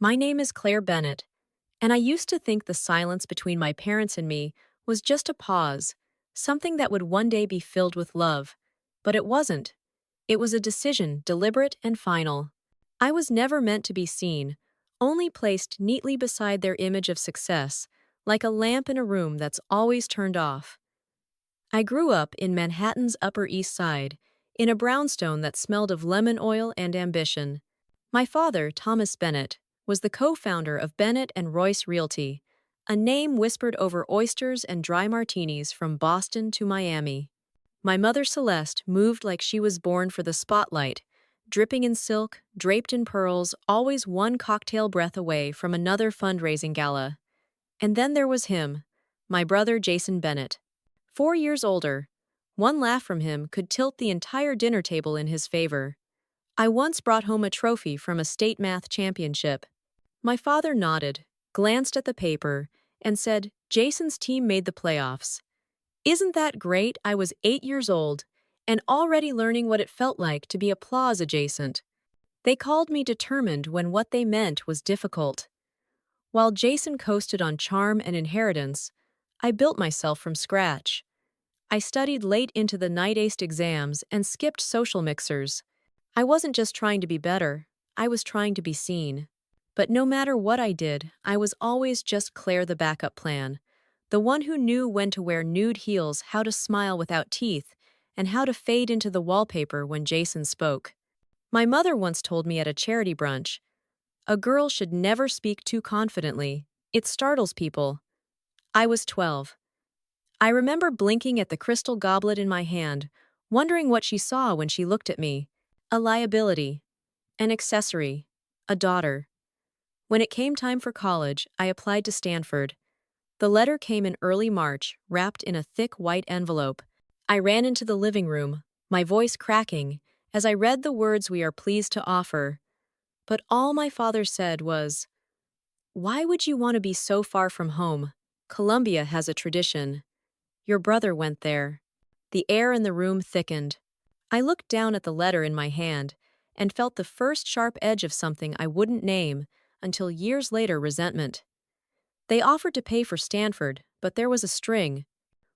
My name is Claire Bennett, and I used to think the silence between my parents and me was just a pause, something that would one day be filled with love. But it wasn't. It was a decision, deliberate and final. I was never meant to be seen, only placed neatly beside their image of success, like a lamp in a room that's always turned off. I grew up in Manhattan's Upper East Side, in a brownstone that smelled of lemon oil and ambition. My father, Thomas Bennett, was the co-founder of Bennett and Royce Realty, a name whispered over oysters and dry martinis from Boston to Miami. My mother, Celeste, moved like she was born for the spotlight, dripping in silk, draped in pearls, always one cocktail breath away from another fundraising gala. And then there was him, my brother Jason Bennett. 4 years older. One laugh from him could tilt the entire dinner table in his favor. I once brought home a trophy from a state math championship. My father nodded, glanced at the paper, and said, "Jason's team made the playoffs." Isn't that great? I was 8 years old, and already learning what it felt like to be applause adjacent. They called me determined when what they meant was difficult. While Jason coasted on charm and inheritance, I built myself from scratch. I studied late into the night-aced exams and skipped social mixers. I wasn't just trying to be better, I was trying to be seen. But no matter what I did, I was always just Claire the backup plan. The one who knew when to wear nude heels, how to smile without teeth, and how to fade into the wallpaper when Jason spoke. My mother once told me at a charity brunch, "A girl should never speak too confidently. It startles people." I was 12. I remember blinking at the crystal goblet in my hand, wondering what she saw when she looked at me. A liability. An accessory. A daughter. When it came time for college, I applied to Stanford. The letter came in early March, wrapped in a thick white envelope. I ran into the living room, my voice cracking, as I read the words we are pleased to offer. But all my father said was, "Why would you want to be so far from home? Columbia has a tradition. Your brother went there." The air in the room thickened. I looked down at the letter in my hand and felt the first sharp edge of something I wouldn't name until years later: resentment. They offered to pay for Stanford, but there was a string.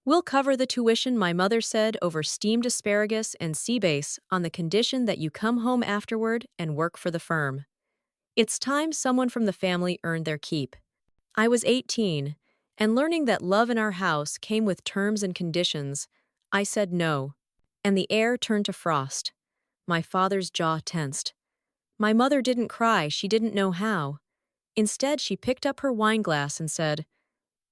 "We'll cover the tuition," my mother said, over steamed asparagus and sea bass, on the condition that you come home afterward and work for the firm. It's time someone from the family earned their keep. I was 18, and learning that love in our house came with terms and conditions, I said no, and the air turned to frost. My father's jaw tensed. My mother didn't cry, she didn't know how. Instead, she picked up her wine glass and said,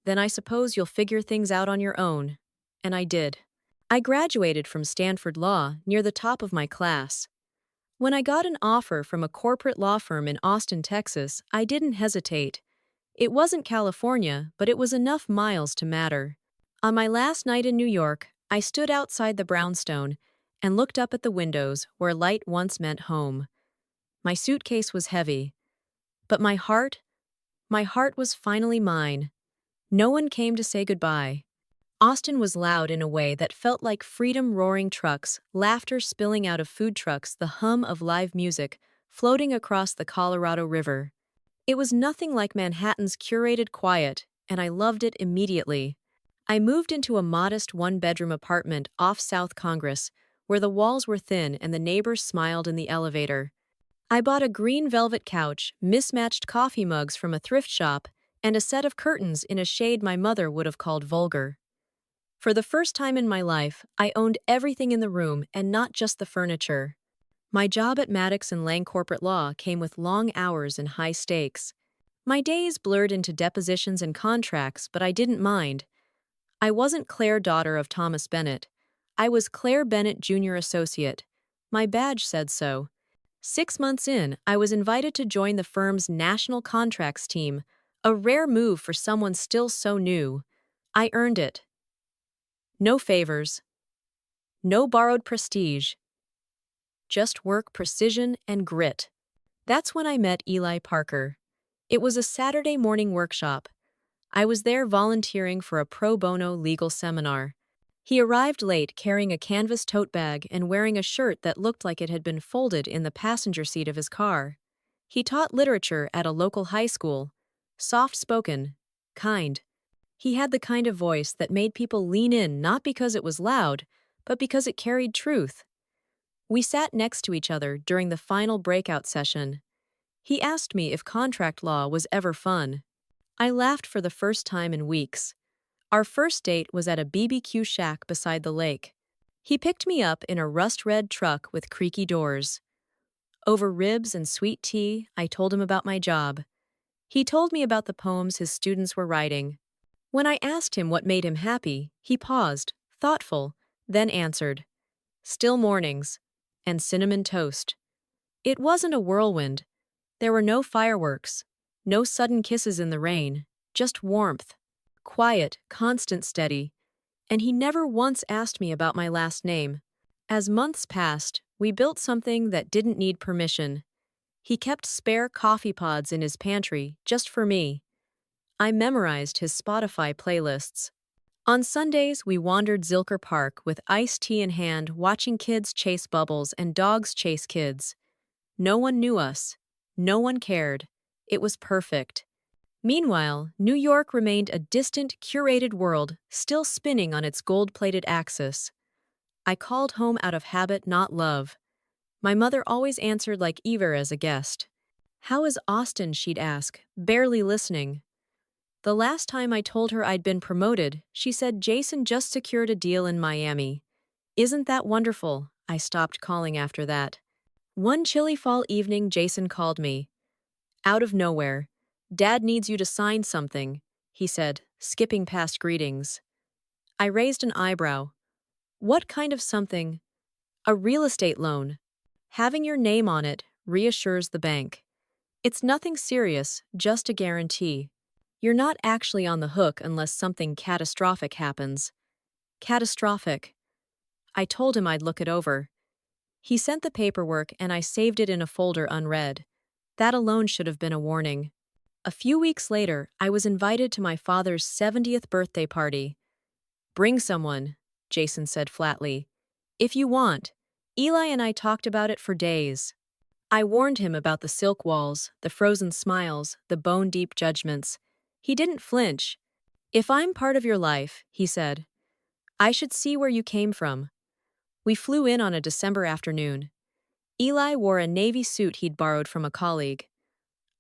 "Then I suppose you'll figure things out on your own." And I did. I graduated from Stanford Law, near the top of my class. When I got an offer from a corporate law firm in Austin, Texas, I didn't hesitate. It wasn't California, but it was enough miles to matter. On my last night in New York, I stood outside the brownstone and looked up at the windows where light once meant home. My suitcase was heavy, but my heart was finally mine. No one came to say goodbye. Austin was loud in a way that felt like freedom: roaring trucks, laughter spilling out of food trucks, the hum of live music floating across the Colorado River. It was nothing like Manhattan's curated quiet, and I loved it immediately. I moved into a modest one-bedroom apartment off South Congress, where the walls were thin and the neighbors smiled in the elevator. I bought a green velvet couch, mismatched coffee mugs from a thrift shop, and a set of curtains in a shade my mother would have called vulgar. For the first time in my life, I owned everything in the room and not just the furniture. My job at Maddox and Lang Corporate Law came with long hours and high stakes. My days blurred into depositions and contracts, but I didn't mind. I wasn't Claire, daughter of Thomas Bennett. I was Claire Bennett, Junior Associate. My badge said so. 6 months in, I was invited to join the firm's national contracts team, a rare move for someone still so new. I earned it. No favors. No borrowed prestige. Just work, precision, and grit. That's when I met Eli Parker. It was a Saturday morning workshop. I was there volunteering for a pro bono legal seminar. He arrived late, carrying a canvas tote bag and wearing a shirt that looked like it had been folded in the passenger seat of his car. He taught literature at a local high school. Soft-spoken, kind. He had the kind of voice that made people lean in not because it was loud, but because it carried truth. We sat next to each other during the final breakout session. He asked me if contract law was ever fun. I laughed for the first time in weeks. Our first date was at a BBQ shack beside the lake. He picked me up in a rust-red truck with creaky doors. Over ribs and sweet tea, I told him about my job. He told me about the poems his students were writing. When I asked him what made him happy, he paused, thoughtful, then answered, "Still mornings. And cinnamon toast." It wasn't a whirlwind. There were no fireworks, no sudden kisses in the rain, just warmth. Quiet, constant, steady. And he never once asked me about my last name. As months passed, we built something that didn't need permission. He kept spare coffee pods in his pantry, just for me. I memorized his Spotify playlists. On Sundays, we wandered Zilker Park with iced tea in hand, watching kids chase bubbles and dogs chase kids. No one knew us. No one cared. It was perfect. Meanwhile, New York remained a distant, curated world, still spinning on its gold-plated axis. I called home out of habit, not love. My mother always answered like Ever as a guest. "How is Austin?" she'd ask, barely listening. The last time I told her I'd been promoted, she said Jason just secured a deal in Miami. "Isn't that wonderful?" I stopped calling after that. One chilly fall evening, Jason called me. Out of nowhere. "Dad needs you to sign something," he said, skipping past greetings. I raised an eyebrow. "What kind of something?" "A real estate loan. Having your name on it reassures the bank. It's nothing serious, just a guarantee. You're not actually on the hook unless something catastrophic happens." Catastrophic. I told him I'd look it over. He sent the paperwork and I saved it in a folder unread. That alone should have been a warning. A few weeks later, I was invited to my father's 70th birthday party. "Bring someone," Jason said flatly. "If you want." Eli and I talked about it for days. I warned him about the silk walls, the frozen smiles, the bone-deep judgments. He didn't flinch. "If I'm part of your life," he said, "I should see where you came from." We flew in on a December afternoon. Eli wore a navy suit he'd borrowed from a colleague.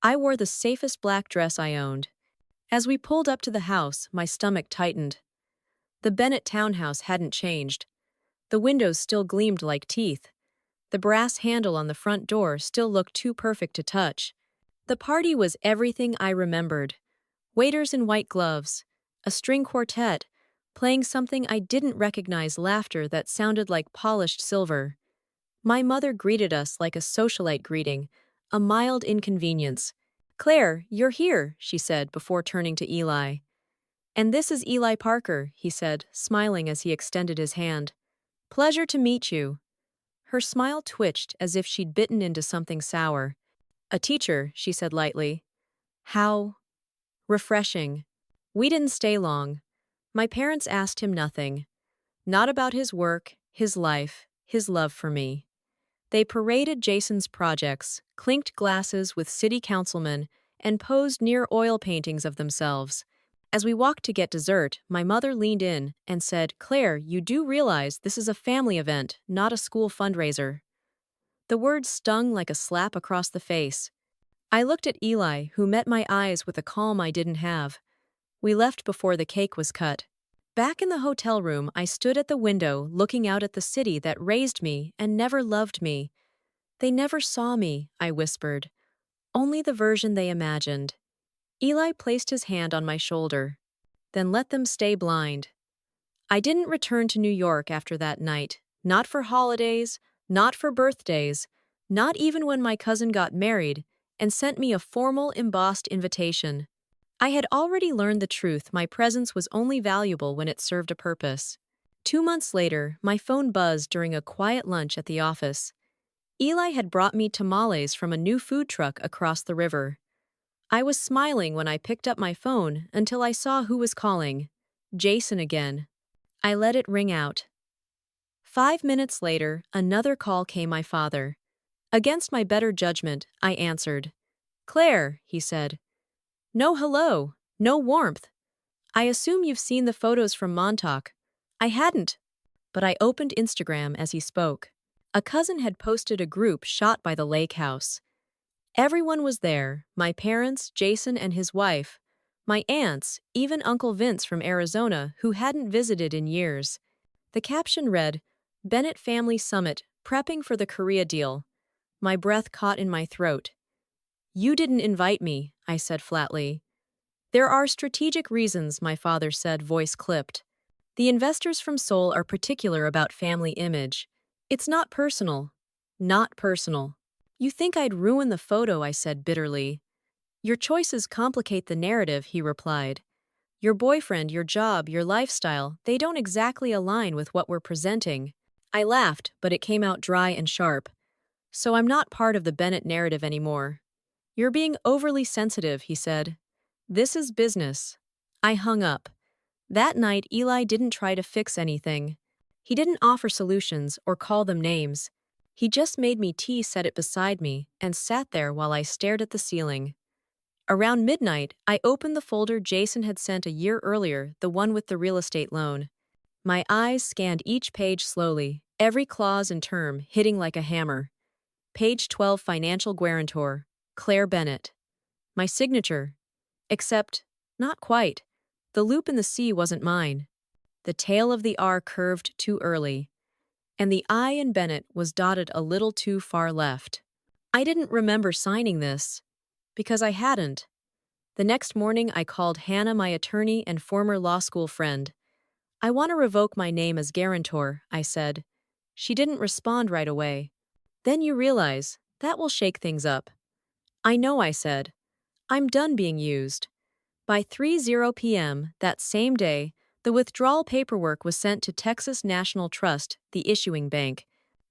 I wore the safest black dress I owned. As we pulled up to the house, my stomach tightened. The Bennett townhouse hadn't changed. The windows still gleamed like teeth. The brass handle on the front door still looked too perfect to touch. The party was everything I remembered. Waiters in white gloves, a string quartet, playing something I didn't recognize, laughter that sounded like polished silver. My mother greeted us like a socialite greeting, a mild inconvenience. "Claire, you're here," she said before turning to Eli. "And this is Eli Parker," he said, smiling as he extended his hand. "Pleasure to meet you." Her smile twitched as if she'd bitten into something sour. "A teacher," she said lightly. "How refreshing." We didn't stay long. My parents asked him nothing. Not about his work, his life, his love for me. They paraded Jason's projects, clinked glasses with city councilmen, and posed near oil paintings of themselves. As we walked to get dessert, my mother leaned in and said, "Claire, you do realize this is a family event, not a school fundraiser." The words stung like a slap across the face. I looked at Eli, who met my eyes with a calm I didn't have. We left before the cake was cut. Back in the hotel room, I stood at the window looking out at the city that raised me and never loved me. "They never saw me," I whispered. "Only the version they imagined." Eli placed his hand on my shoulder. "Then let them stay blind." I didn't return to New York after that night, not for holidays, not for birthdays, not even when my cousin got married and sent me a formal embossed invitation. I had already learned the truth: my presence was only valuable when it served a purpose. 2 months later, my phone buzzed during a quiet lunch at the office. Eli had brought me tamales from a new food truck across the river. I was smiling when I picked up my phone until I saw who was calling. Jason again. I let it ring out. 5 minutes later, another call came: my father. Against my better judgment, I answered. Claire, he said. No hello, no warmth. I assume you've seen the photos from Montauk. I hadn't, but I opened Instagram as he spoke. A cousin had posted a group shot by the lake house. Everyone was there, my parents, Jason and his wife, my aunts, even Uncle Vince from Arizona, who hadn't visited in years. The caption read, Bennett Family Summit, prepping for the Korea deal. My breath caught in my throat. You didn't invite me, I said flatly. There are strategic reasons, my father said, voice clipped. The investors from Seoul are particular about family image. It's not personal. Not personal. You think I'd ruin the photo, I said bitterly. Your choices complicate the narrative, he replied. Your boyfriend, your job, your lifestyle, they don't exactly align with what we're presenting. I laughed, but it came out dry and sharp. So I'm not part of the Bennett narrative anymore. You're being overly sensitive, he said. This is business. I hung up. That night, Eli didn't try to fix anything. He didn't offer solutions or call them names. He just made me tea, set it beside me, and sat there while I stared at the ceiling. Around midnight, I opened the folder Jason had sent a year earlier, the one with the real estate loan. My eyes scanned each page slowly, every clause and term hitting like a hammer. Page 12, Financial Guarantor, Claire Bennett. My signature. Except, not quite. The loop in the C wasn't mine. The tail of the R curved too early, and the I in Bennett was dotted a little too far left. I didn't remember signing this, because I hadn't. The next morning, I called Hannah, my attorney and former law school friend. I want to revoke my name as guarantor, I said. She didn't respond right away. Then you realize, that will shake things up. I know, I said. I'm done being used. By 3:00 p.m. that same day, the withdrawal paperwork was sent to Texas National Trust, the issuing bank.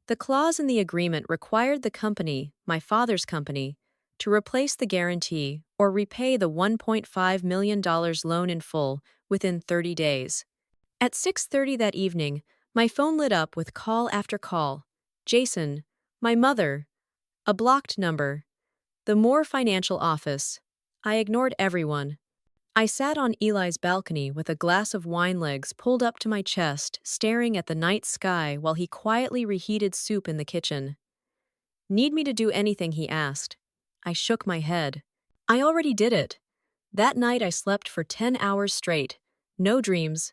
The clause in the agreement required the company, my father's company, to replace the guarantee or repay the $1.5 million loan in full within 30 days. At 6:30 that evening, my phone lit up with call after call. Jason, my mother, a blocked number, the Moore Financial Office. I ignored everyone. I sat on Eli's balcony with a glass of wine legs pulled up to my chest, staring at the night sky while he quietly reheated soup in the kitchen. Need me to do anything, he asked. I shook my head. I already did it. That night I slept for 10 hours straight. No dreams.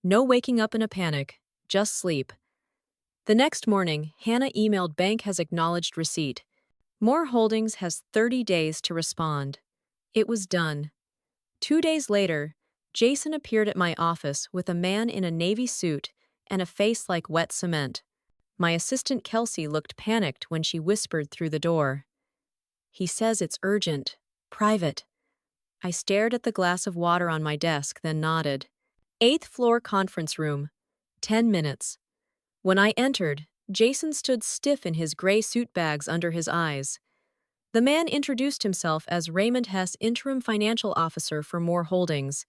No waking up in a panic. Just sleep. The next morning, Hannah emailed bank has acknowledged receipt. Moore Holdings has 30 days to respond. It was done. 2 days later, Jason appeared at my office with a man in a navy suit and a face like wet cement. My assistant Kelsey looked panicked when she whispered through the door. He says it's urgent. Private. I stared at the glass of water on my desk, then nodded. 8th floor conference room. 10 minutes. When I entered, Jason stood stiff in his gray suit, bags under his eyes. The man introduced himself as Raymond Hess, interim financial officer for Moore Holdings.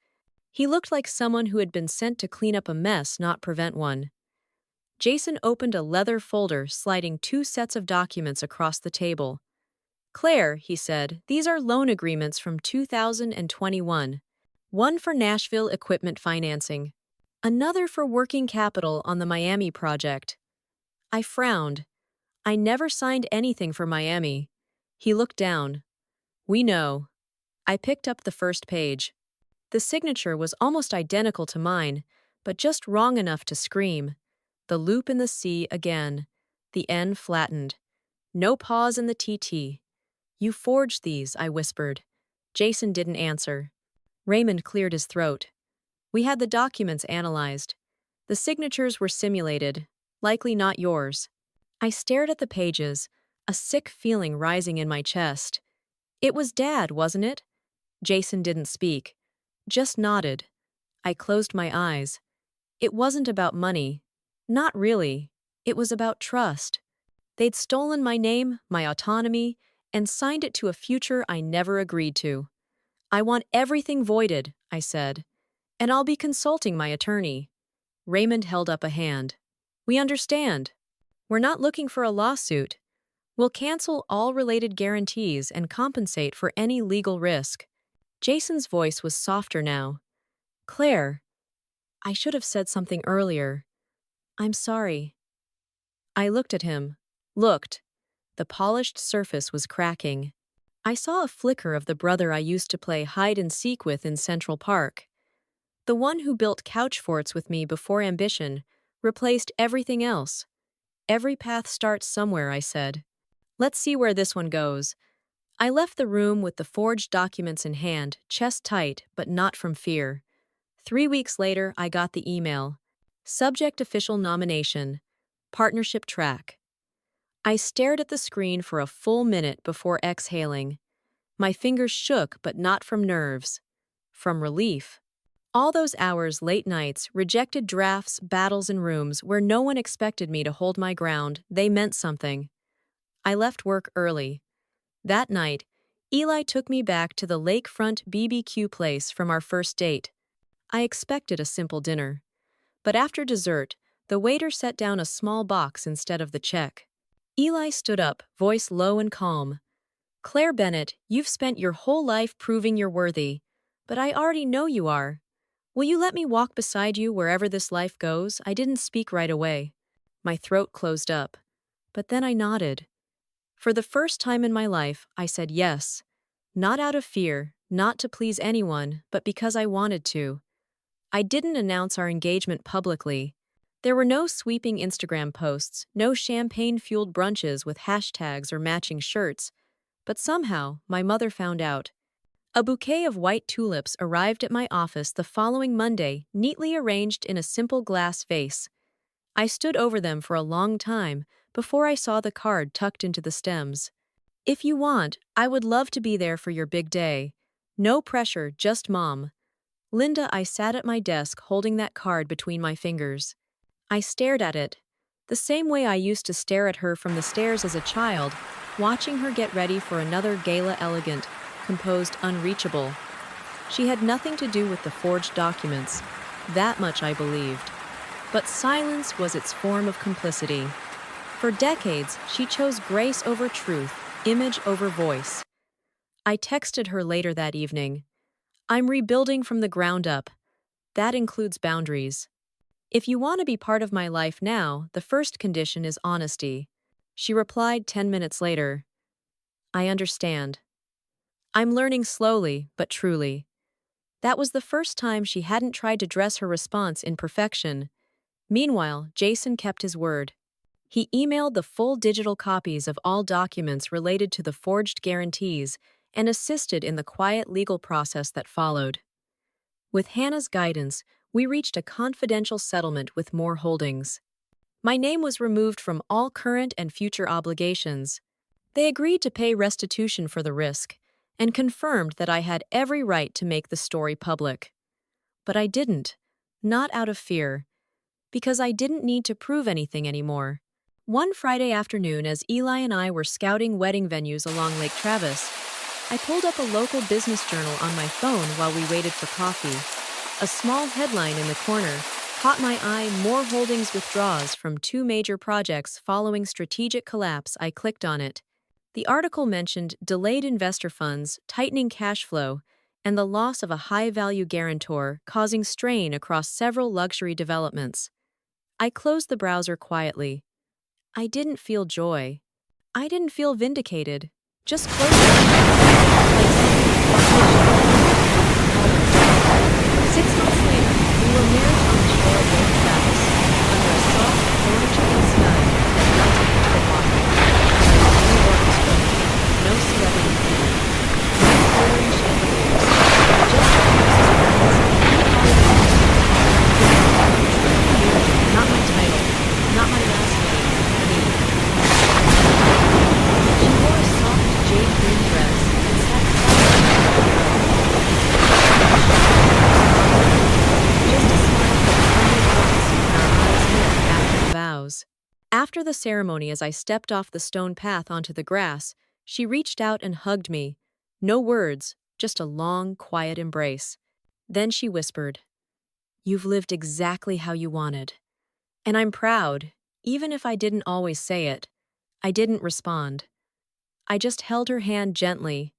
He looked like someone who had been sent to clean up a mess, not prevent one. Jason opened a leather folder, sliding 2 sets of documents across the table. Claire, he said, these are loan agreements from 2021. One for Nashville equipment financing. Another for working capital on the Miami project. I frowned. I never signed anything for Miami. He looked down. We know. I picked up the first page. The signature was almost identical to mine, but just wrong enough to scream. The loop in the C again. The N flattened. No pause in the TT. You forged these, I whispered. Jason didn't answer. Raymond cleared his throat. We had the documents analyzed. The signatures were simulated, likely not yours. I stared at the pages, a sick feeling rising in my chest. It was Dad, wasn't it? Jason didn't speak, just nodded. I closed my eyes. It wasn't about money. Not really. It was about trust. They'd stolen my name, my autonomy, and signed it to a future I never agreed to. I want everything voided, I said, and I'll be consulting my attorney. Raymond held up a hand. We understand. We're not looking for a lawsuit. We'll cancel all related guarantees and compensate for any legal risk. Jason's voice was softer now. Claire, I should have said something earlier. I'm sorry. I looked at him. Looked. The polished surface was cracking. I saw a flicker of the brother I used to play hide and seek with in Central Park. The one who built couch forts with me before ambition replaced everything else. Every path starts somewhere, I said. Let's see where this one goes. I left the room with the forged documents in hand, chest tight, but not from fear. 3 weeks later, I got the email. Subject official nomination. Partnership track. I stared at the screen for a full minute before exhaling. My fingers shook, but not from nerves. From relief. All those hours, late nights, rejected drafts, battles in rooms where no one expected me to hold my ground, they meant something. I left work early. That night, Eli took me back to the lakefront BBQ place from our first date. I expected a simple dinner. But after dessert, the waiter set down a small box instead of the check. Eli stood up, voice low and calm. Claire Bennett, you've spent your whole life proving you're worthy. But I already know you are. Will you let me walk beside you wherever this life goes? I didn't speak right away. My throat closed up. But then I nodded. For the first time in my life, I said yes. Not out of fear, not to please anyone, but because I wanted to. I didn't announce our engagement publicly. There were no sweeping Instagram posts, no champagne-fueled brunches with hashtags or matching shirts. But somehow, my mother found out. A bouquet of white tulips arrived at my office the following Monday, neatly arranged in a simple glass vase. I stood over them for a long time before I saw the card tucked into the stems. If you want, I would love to be there for your big day. No pressure, just Mom. Linda, I sat at my desk holding that card between my fingers. I stared at it, the same way I used to stare at her from the stairs as a child, watching her get ready for another gala elegant, composed unreachable. She had nothing to do with the forged documents. That much I believed. But silence was its form of complicity. For decades, she chose grace over truth, image over voice. I texted her later that evening. I'm rebuilding from the ground up. That includes boundaries. If you want to be part of my life now, the first condition is honesty. She replied 10 minutes later. I understand. I'm learning slowly, but truly. That was the first time she hadn't tried to dress her response in perfection. Meanwhile, Jason kept his word. He emailed the full digital copies of all documents related to the forged guarantees and assisted in the quiet legal process that followed. With Hannah's guidance, we reached a confidential settlement with more holdings. My name was removed from all current and future obligations. They agreed to pay restitution for the risk and confirmed that I had every right to make the story public. But I didn't, not out of fear, because I didn't need to prove anything anymore. One Friday afternoon, as Eli and I were scouting wedding venues along Lake Travis, I pulled up a local business journal on my phone while we waited for coffee. A small headline in the corner caught my eye: more holdings withdrawals from two major projects following strategic collapse. I clicked on it. The article mentioned delayed investor funds, tightening cash flow, and the loss of a high-value guarantor, causing strain across several luxury developments. I closed the browser quietly. I didn't feel joy. I didn't feel vindicated. Just closed it. 6 months later, we were married on the shore of Lake Travis, under a soft, orange-pink sky that melted into the water. No orchestra, no celebrity theater, no glittering chandeliers, just a house of friends, not my title, not my last name, me. She wore a soft jade green dress and sat quietly on the road. Just a smile that was underlying when our eyes met after the vows. After the ceremony, as I stepped off the stone path onto the grass, she reached out and hugged me. No words, just a long, quiet embrace. Then she whispered, "You've lived exactly how you wanted." And I'm proud, even if I didn't always say it. I didn't respond. I just held her hand gently.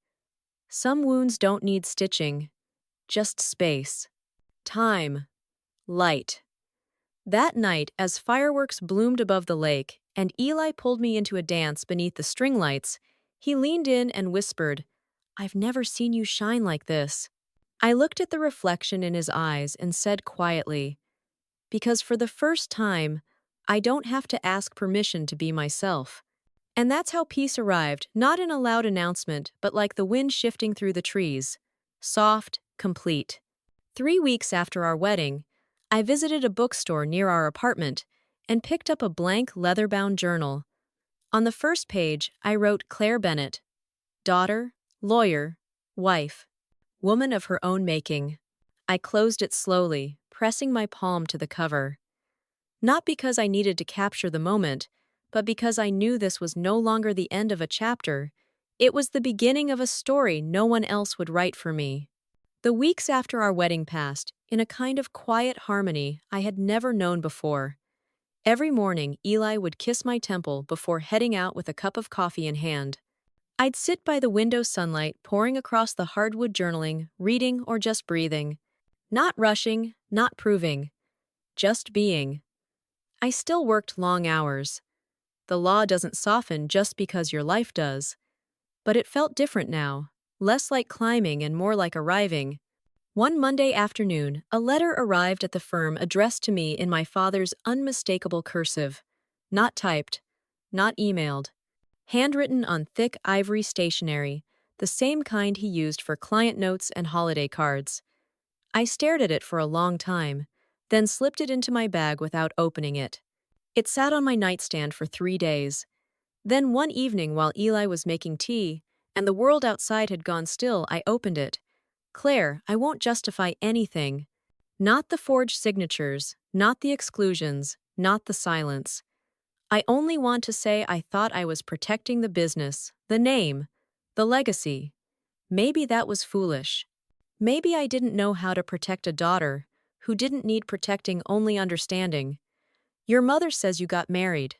Some wounds don't need stitching, just space, time, light. That night, as fireworks bloomed above the lake and Eli pulled me into a dance beneath the string lights, he leaned in and whispered, "I've never seen you shine like this." I looked at the reflection in his eyes and said quietly, "Because for the first time, I don't have to ask permission to be myself." And that's how peace arrived, not in a loud announcement, but like the wind shifting through the trees. Soft, complete. 3 weeks after our wedding, I visited a bookstore near our apartment and picked up a blank leather-bound journal. On the first page, I wrote Claire Bennett, daughter, lawyer, wife, woman of her own making. I closed it slowly, pressing my palm to the cover. Not because I needed to capture the moment, but because I knew this was no longer the end of a chapter. It was the beginning of a story no one else would write for me. The weeks after our wedding passed, in a kind of quiet harmony I had never known before. Every morning, Eli would kiss my temple before heading out with a cup of coffee in hand. I'd sit by the window sunlight pouring across the hardwood journaling, reading or just breathing. Not rushing, not proving, just being. I still worked long hours. The law doesn't soften just because your life does. But it felt different now, less like climbing and more like arriving. One Monday afternoon, a letter arrived at the firm addressed to me in my father's unmistakable cursive. Not typed, not emailed. Handwritten on thick ivory stationery, the same kind he used for client notes and holiday cards. I stared at it for a long time, then slipped it into my bag without opening it. It sat on my nightstand for 3 days. Then one evening while Eli was making tea, and the world outside had gone still, I opened it. "Claire, I won't justify anything. Not the forged signatures, not the exclusions, not the silence. I only want to say I thought I was protecting the business, the name, the legacy. Maybe that was foolish. Maybe I didn't know how to protect a daughter who didn't need protecting, only understanding. Your mother says you got married.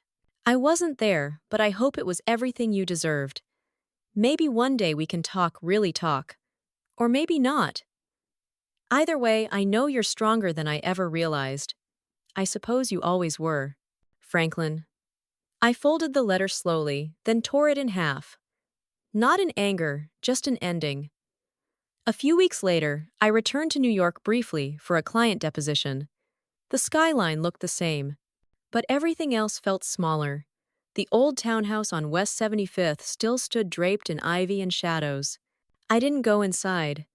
I wasn't there, but I hope it was everything you deserved. Maybe one day we can talk, really talk. Or maybe not. Either way, I know you're stronger than I ever realized. I suppose you always were. Franklin." I folded the letter slowly, then tore it in half. Not in anger, just an ending. A few weeks later, I returned to New York briefly for a client deposition. The skyline looked the same, but everything else felt smaller. The old townhouse on West 75th still stood draped in ivy and shadows. I didn't go inside.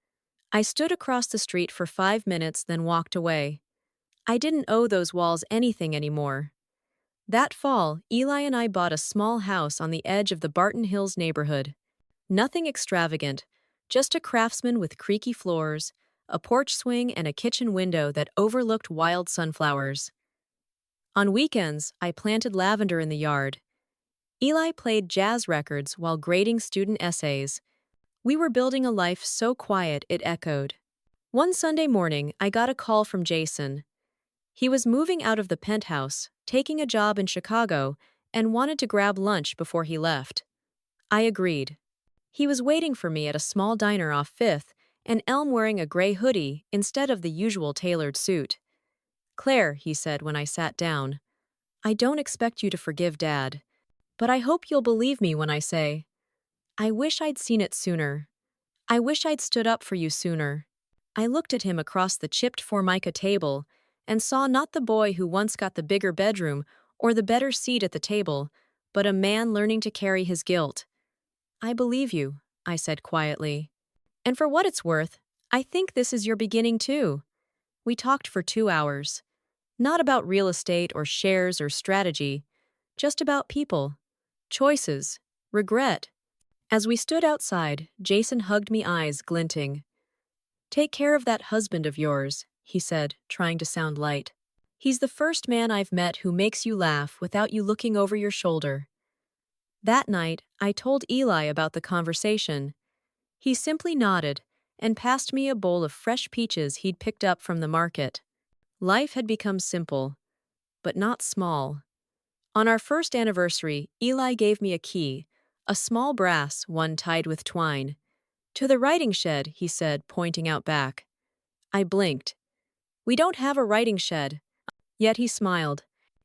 I stood across the street for 5 minutes, then walked away. I didn't owe those walls anything anymore. That fall, Eli and I bought a small house on the edge of the Barton Hills neighborhood. Nothing extravagant, just a craftsman with creaky floors, a porch swing, and a kitchen window that overlooked wild sunflowers. On weekends, I planted lavender in the yard. Eli played jazz records while grading student essays. We were building a life so quiet it echoed. One Sunday morning, I got a call from Jason. He was moving out of the penthouse, taking a job in Chicago, and wanted to grab lunch before he left. I agreed. He was waiting for me at a small diner off Fifth, and Elm wearing a gray hoodie instead of the usual tailored suit. "Claire," he said when I sat down, "I don't expect you to forgive Dad, but I hope you'll believe me when I say, I wish I'd seen it sooner. I wish I'd stood up for you sooner." I looked at him across the chipped formica table and saw not the boy who once got the bigger bedroom or the better seat at the table, but a man learning to carry his guilt. "I believe you," I said quietly. "And for what it's worth, I think this is your beginning too." We talked for 2 hours. Not about real estate or shares or strategy, just about people, choices, regret. As we stood outside, Jason hugged me, eyes glinting. "Take care of that husband of yours," he said, trying to sound light. "He's the first man I've met who makes you laugh without you looking over your shoulder." That night, I told Eli about the conversation. He simply nodded and passed me a bowl of fresh peaches he'd picked up from the market. Life had become simple, but not small. On our first anniversary, Eli gave me a key, A small brass one tied with twine. To the writing shed, he said, pointing out back. I blinked. We don't have a writing shed. Yet he smiled.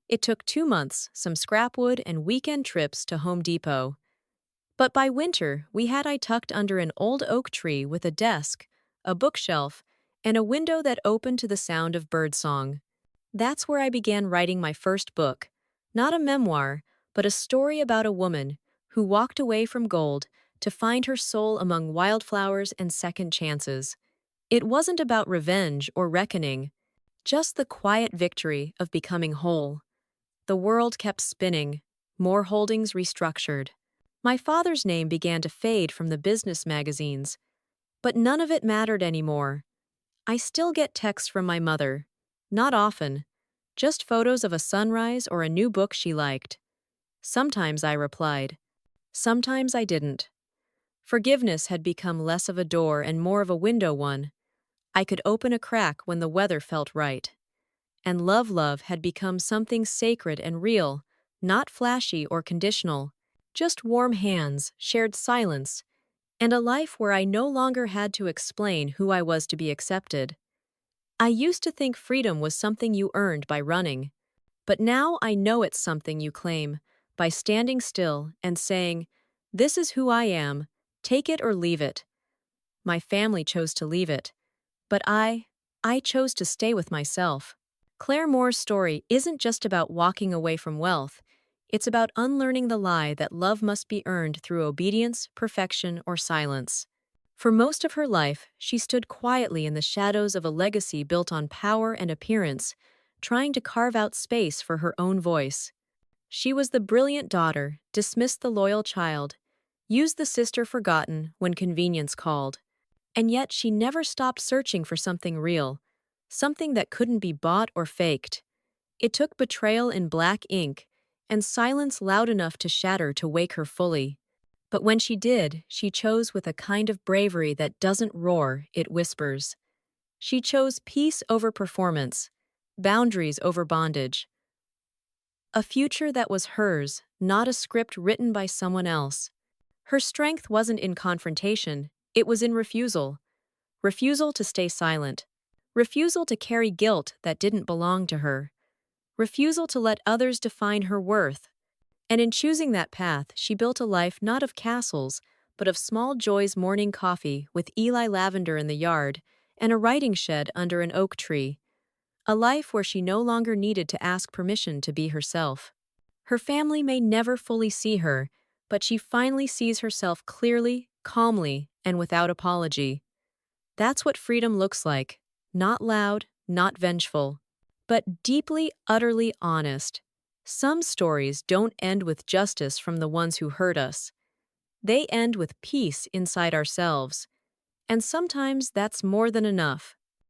It took 2 months, some scrapwood, and weekend trips to Home Depot. But by winter, we had I tucked under an old oak tree with a desk, a bookshelf, and a window that opened to the sound of birdsong. That's where I began writing my first book. Not a memoir, but a story about a woman who walked away from gold to find her soul among wildflowers and second chances. It wasn't about revenge or reckoning, just the quiet victory of becoming whole. The world kept spinning, more holdings restructured. My father's name began to fade from the business magazines, but none of it mattered anymore. I still get texts from my mother. Not often. Just photos of a sunrise or a new book she liked. Sometimes I replied. Sometimes I didn't. Forgiveness had become less of a door and more of a window one. I could open a crack when the weather felt right. And love had become something sacred and real, not flashy or conditional. Just warm hands, shared silence, and a life where I no longer had to explain who I was to be accepted. I used to think freedom was something you earned by running, but now I know it's something you claim by standing still and saying, "This is who I am, take it or leave it." My family chose to leave it, but I chose to stay with myself. Claire Moore's story isn't just about walking away from wealth. It's about unlearning the lie that love must be earned through obedience, perfection, or silence. For most of her life, she stood quietly in the shadows of a legacy built on power and appearance, trying to carve out space for her own voice. She was the brilliant daughter, dismissed the loyal child, used the sister forgotten when convenience called. And yet she never stopped searching for something real, something that couldn't be bought or faked. It took betrayal in black ink and silence loud enough to shatter to wake her fully. But when she did, she chose with a kind of bravery that doesn't roar, it whispers. She chose peace over performance, boundaries over bondage. A future that was hers, not a script written by someone else. Her strength wasn't in confrontation, it was in refusal. Refusal to stay silent. Refusal to carry guilt that didn't belong to her. Refusal to let others define her worth. And in choosing that path, she built a life not of castles, but of small joys morning coffee with Eli lavender in the yard and a writing shed under an oak tree. A life where she no longer needed to ask permission to be herself. Her family may never fully see her, but she finally sees herself clearly, calmly, and without apology. That's what freedom looks like. Not loud, not vengeful, but deeply, utterly honest. Some stories don't end with justice from the ones who hurt us. They end with peace inside ourselves. And sometimes that's more than enough.